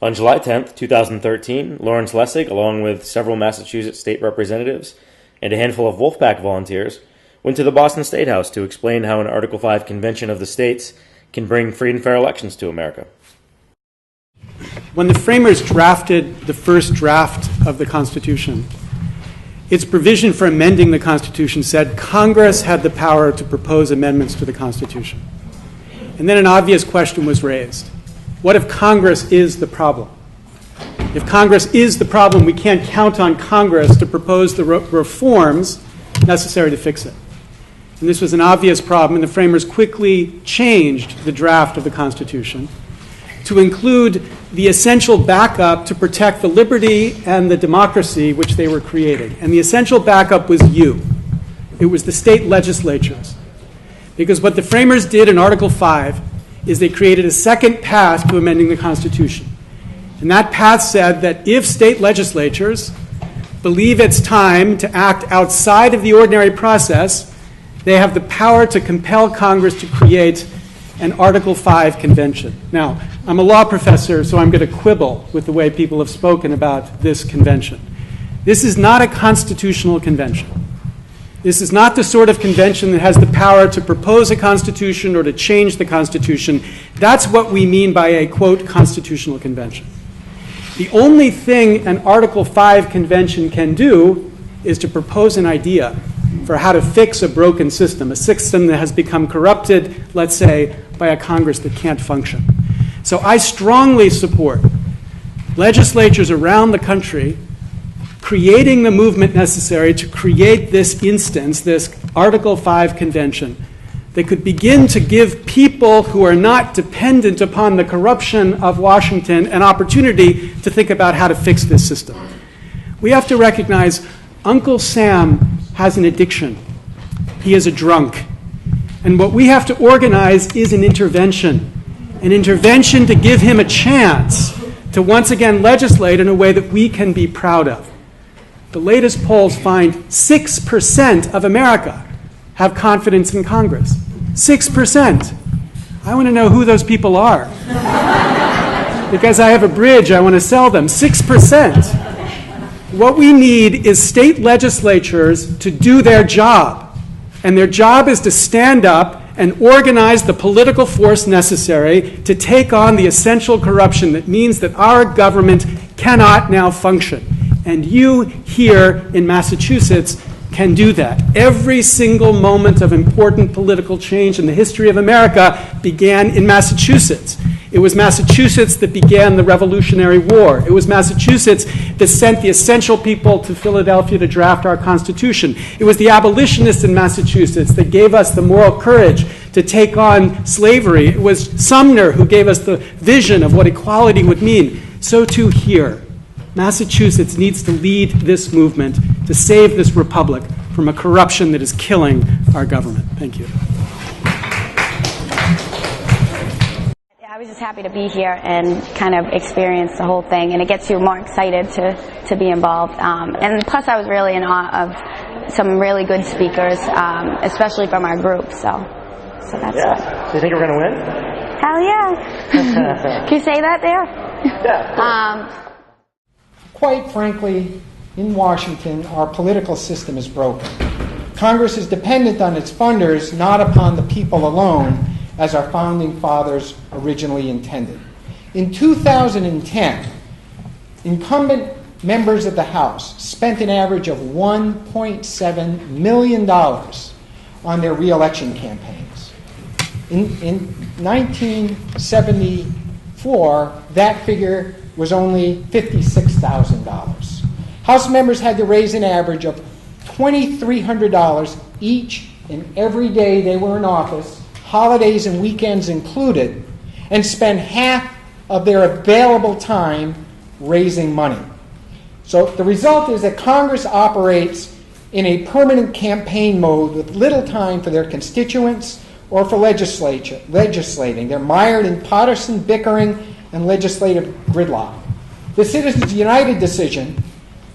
On July 10th, 2013, Lawrence Lessig, along with several Massachusetts state representatives and a handful of Wolfpack volunteers, went to the Boston State House to explain how an Article 5 convention of the states can bring free and fair elections to America. When the framers drafted the first draft of the Constitution, its provision for amending the Constitution said Congress had the power to propose amendments to the Constitution. And then an obvious question was raised. What if Congress is the problem? If Congress is the problem, we can't count on Congress to propose the reforms necessary to fix it. And this was an obvious problem, and the framers quickly changed the draft of the Constitution to include the essential backup to protect the liberty and the democracy which they were creating. And the essential backup was you. It was the state legislatures. Because what the framers did in Article 5 is they created a second path to amending the Constitution. And that path said that if state legislatures believe it's time to act outside of the ordinary process, they have the power to compel Congress to create an Article 5 convention. Now, I'm a law professor, so I'm going to quibble with the way people have spoken about this convention. This is not a constitutional convention. This is not the sort of convention that has the power to propose a constitution or to change the Constitution. That's what we mean by a, quote, constitutional convention. The only thing an Article 5 convention can do is to propose an idea for how to fix a broken system, a system that has become corrupted, let's say, by a Congress that can't function. So I strongly support legislatures around the country creating the movement necessary to create this instance, this Article 5 convention, that could begin to give people who are not dependent upon the corruption of Washington an opportunity to think about how to fix this system. We have to recognize Uncle Sam has an addiction. He is a drunk. And what we have to organize is an intervention to give him a chance to once again legislate in a way that we can be proud of. The latest polls find 6% of America have confidence in Congress. 6%. I want to know who those people are. Because I have a bridge, I want to sell them. 6%. What we need is state legislatures to do their job. And their job is to stand up and organize the political force necessary to take on the essential corruption that means that our government cannot now function. And you here in Massachusetts can do that. Every single moment of important political change in the history of America began in Massachusetts. It was Massachusetts that began the Revolutionary War. It was Massachusetts that sent the essential people to Philadelphia to draft our Constitution. It was the abolitionists in Massachusetts that gave us the moral courage to take on slavery. It was Sumner who gave us the vision of what equality would mean. So too here. Massachusetts needs to lead this movement to save this republic from a corruption that is killing our government. Thank you. I was just happy to be here and kind of experience the whole thing, and it gets you more excited to be involved. And plus, I was really in awe of some really good speakers, especially from our group. So that's Yeah. Do you think we're going to win? Hell yeah. Can you say that there? Yeah. Quite frankly, in Washington, our political system is broken. Congress is dependent on its funders, not upon the people alone, as our founding fathers originally intended. In 2010, incumbent members of the House spent an average of $1.7 million on their re-election campaigns. In 1974, that figure was only $56,000. House members had to raise an average of $2,300 each and every day they were in office, holidays and weekends included, and spend half of their available time raising money. So the result is that Congress operates in a permanent campaign mode with little time for their constituents or for legislating. They're mired in partisan bickering and legislative gridlock. The Citizens United decision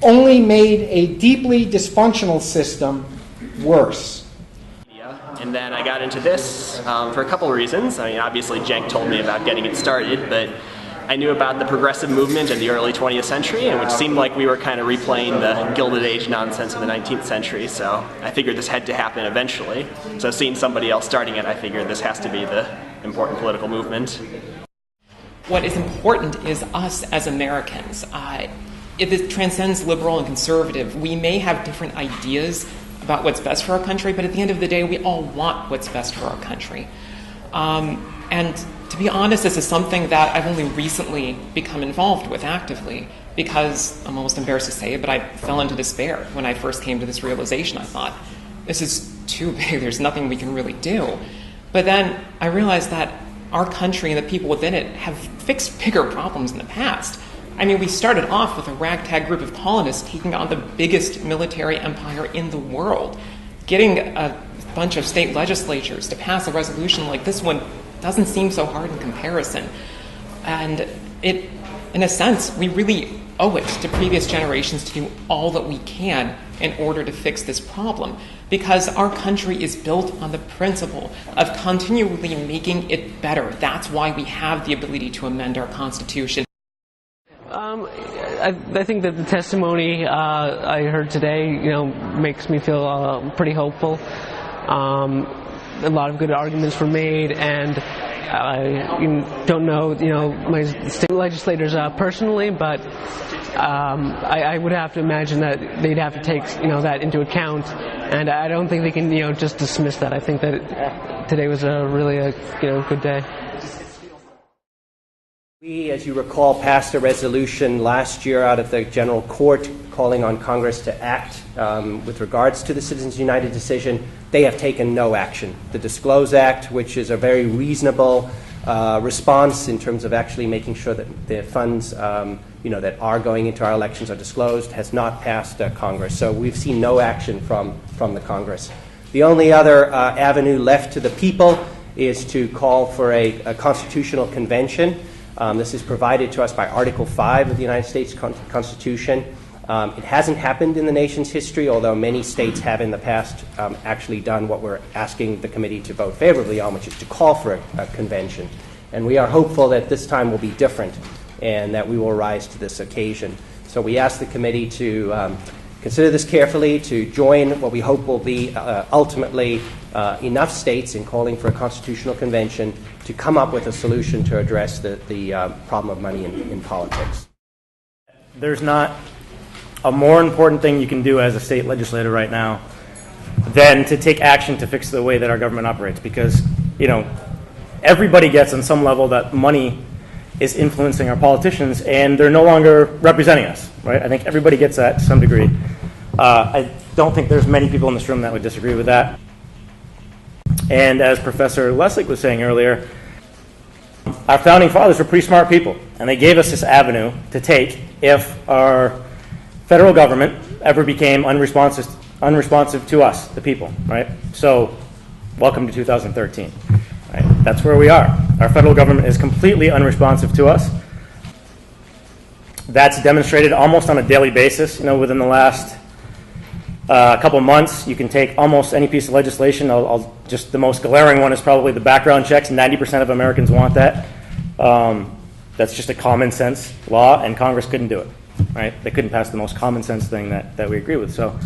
only made a deeply dysfunctional system worse. And then I got into this for a couple of reasons. I mean, obviously Cenk told me about getting it started, but I knew about the progressive movement in the early 20th century, and which seemed like we were kind of replaying the Gilded Age nonsense of the 19th century, so I figured this had to happen eventually. So seeing somebody else starting it, I figured this has to be the important political movement. What is important is us as Americans. It transcends liberal and conservative. We may have different ideas about what's best for our country, but at the end of the day, we all want what's best for our country. And to be honest, this is something that I've only recently become involved with actively, because I'm almost embarrassed to say it, but I fell into despair when I first came to this realization. I thought, this is too big, there's nothing we can really do. But then I realized that our country and the people within it have fixed bigger problems in the past. I mean, we started off with a ragtag group of colonists taking on the biggest military empire in the world. Getting a bunch of state legislatures to pass a resolution like this one doesn't seem so hard in comparison. And it, in a sense, we really owe it to previous generations to do all that we can in order to fix this problem, because our country is built on the principle of continually making it better. That's why we have the ability to amend our Constitution. I think that the testimony I heard today, makes me feel pretty hopeful. A lot of good arguments were made, and I don't know, my state legislators personally, but I would have to imagine that they'd have to take, that into account, and I don't think they can, just dismiss that. I think that today was really a good day. We, as you recall, passed a resolution last year out of the General Court calling on Congress to act with regards to the Citizens United decision. They have taken no action. The Disclose Act, which is a very reasonable response in terms of actually making sure that the funds that are going into our elections are disclosed, has not passed Congress. So we've seen no action from the Congress. The only other avenue left to the people is to call for a constitutional convention. This is provided to us by Article 5 of the United States Constitution. It hasn't happened in the nation's history, although many states have in the past actually done what we're asking the committee to vote favorably on, which is to call for a convention. And we are hopeful that this time will be different and that we will rise to this occasion. So we ask the committee to consider this carefully, to join what we hope will be ultimately enough states in calling for a constitutional convention to come up with a solution to address the problem of money in politics. There's not a more important thing you can do as a state legislator right now than to take action to fix the way that our government operates, because everybody gets on some level that money is influencing our politicians and they're no longer representing us, right? I think everybody gets that to some degree. I don't think there's many people in this room that would disagree with that. And as Professor Lessig was saying earlier, our founding fathers were pretty smart people, and they gave us this avenue to take if our federal government ever became unresponsive to us, the people, right? So, welcome to 2013. Right? That's where we are. Our federal government is completely unresponsive to us. That's demonstrated almost on a daily basis. Within the last couple months, you can take almost any piece of legislation. Just the most glaring one is probably the background checks. 90% of Americans want that. That's just a common sense law, and Congress couldn't do it. Right? They couldn't pass the most common sense thing that we agree with. So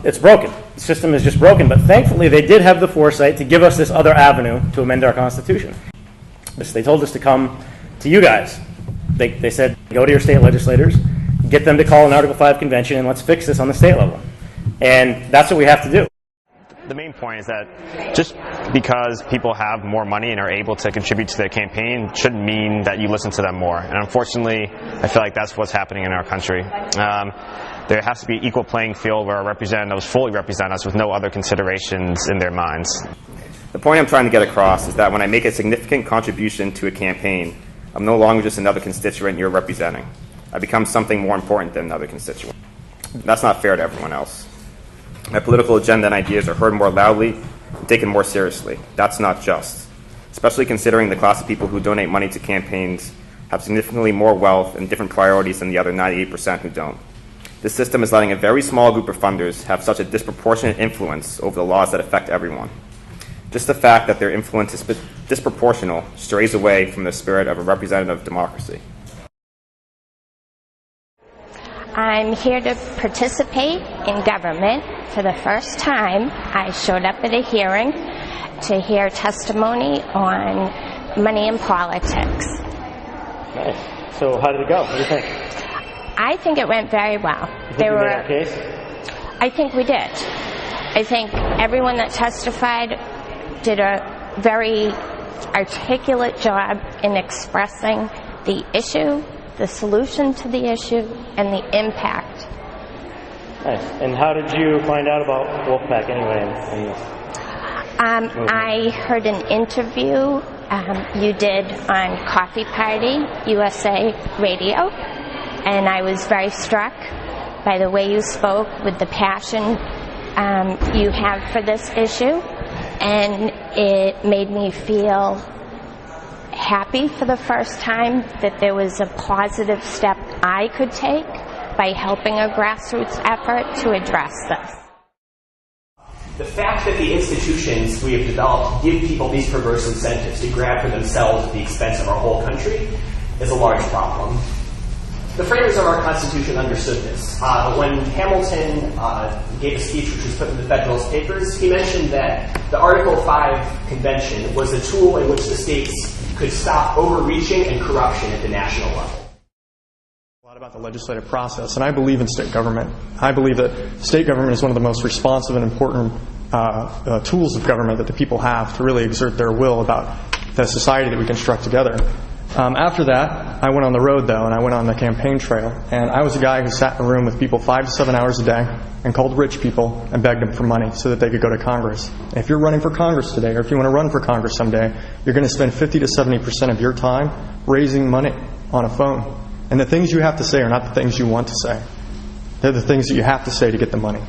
it's broken. The system is just broken. But thankfully, they did have the foresight to give us this other avenue to amend our Constitution. They told us to come to you guys. They said, go to your state legislators, get them to call an Article 5 convention, and let's fix this on the state level. And that's what we have to do. The main point is that just because people have more money and are able to contribute to their campaign shouldn't mean that you listen to them more. And unfortunately, I feel like that's what's happening in our country. There has to be equal playing field where our representatives fully represent us with no other considerations in their minds. The point I'm trying to get across is that when I make a significant contribution to a campaign, I'm no longer just another constituent you're representing. I become something more important than another constituent. That's not fair to everyone else. My political agenda and ideas are heard more loudly and taken more seriously. That's not just, especially considering the class of people who donate money to campaigns have significantly more wealth and different priorities than the other 98% who don't. This system is letting a very small group of funders have such a disproportionate influence over the laws that affect everyone. Just the fact that their influence is disproportional, strays away from the spirit of a representative democracy. I'm here to participate in government for the first time. I showed up at a hearing to hear testimony on money and politics. Nice. So how did it go? What do you think? I think it went very well. You think you made our case? I think we did. I think everyone that testified did a very articulate job in expressing the issue, the solution to the issue, and the impact. Nice. And how did you find out about Wolfpack anyway in this? I heard an interview you did on Coffee Party USA Radio, and I was very struck by the way you spoke with the passion you have for this issue, and it made me feel happy for the first time that there was a positive step I could take by helping a grassroots effort to address this. The fact that the institutions we have developed give people these perverse incentives to grab for themselves at the expense of our whole country is a large problem. The framers of our Constitution understood this. When Hamilton gave a speech which was put in the Federalist Papers, he mentioned that the Article 5 Convention was a tool in which the states could stop overreaching and corruption at the national level. A lot about the legislative process, and I believe in state government. I believe that state government is one of the most responsive and important tools of government that the people have to really exert their will about the society that we construct together. After that, I went on the road, though, and I went on the campaign trail. And I was a guy who sat in a room with people 5 to 7 hours a day and called rich people and begged them for money so that they could go to Congress. And if you're running for Congress today, or if you want to run for Congress someday, you're going to spend 50 to 70% of your time raising money on a phone. And the things you have to say are not the things you want to say. They're the things that you have to say to get the money.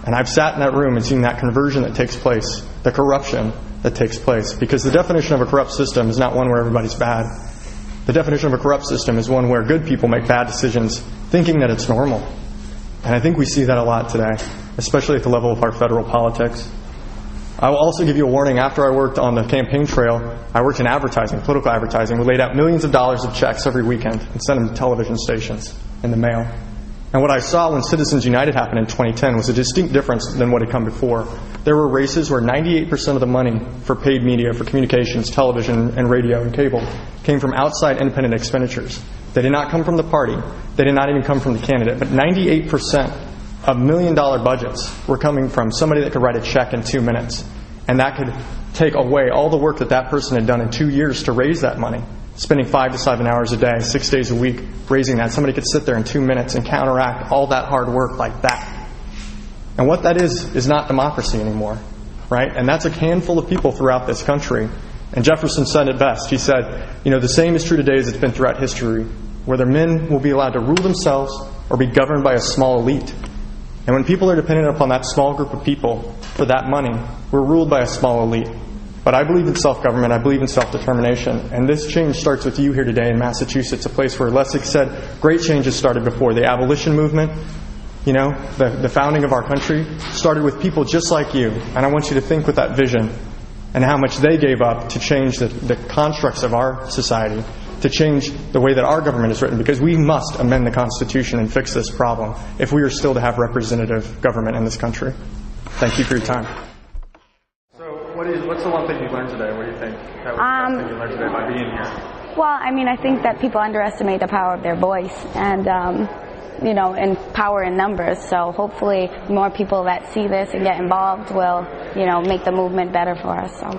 And I've sat in that room and seen that conversion that takes place, the corruption that takes place. Because the definition of a corrupt system is not one where everybody's bad. The definition of a corrupt system is one where good people make bad decisions thinking that it's normal. And I think we see that a lot today, especially at the level of our federal politics. I will also give you a warning. After I worked on the campaign trail, I worked in advertising, political advertising. We laid out millions of dollars of checks every weekend and sent them to television stations in the mail. And what I saw when Citizens United happened in 2010 was a distinct difference than what had come before. There were races where 98% of the money for paid media, for communications, television, and radio and cable came from outside independent expenditures. They did not come from the party. They did not even come from the candidate. But 98% of $1 million budgets were coming from somebody that could write a check in 2 minutes. And that could take away all the work that that person had done in 2 years to raise that money. Spending 5 to 7 hours a day, 6 days a week, raising that. Somebody could sit there in 2 minutes and counteract all that hard work like that. And what that is not democracy anymore, right? And that's a handful of people throughout this country. And Jefferson said it best. He said, the same is true today as it's been throughout history, whether men will be allowed to rule themselves or be governed by a small elite. And when people are dependent upon that small group of people for that money, we're ruled by a small elite. But I believe in self-government. I believe in self-determination. And this change starts with you here today in Massachusetts, a place where Lessig said great changes started before. The abolition movement, the founding of our country started with people just like you. And I want you to think with that vision and how much they gave up to change the constructs of our society, to change the way that our government is written, because we must amend the Constitution and fix this problem if we are still to have representative government in this country. Thank you for your time. What's the one thing you learned today? What do you think? That was the thing you learned today by being here? Well, I think that people underestimate the power of their voice and, and power in numbers. So hopefully more people that see this and get involved will, make the movement better for us. So.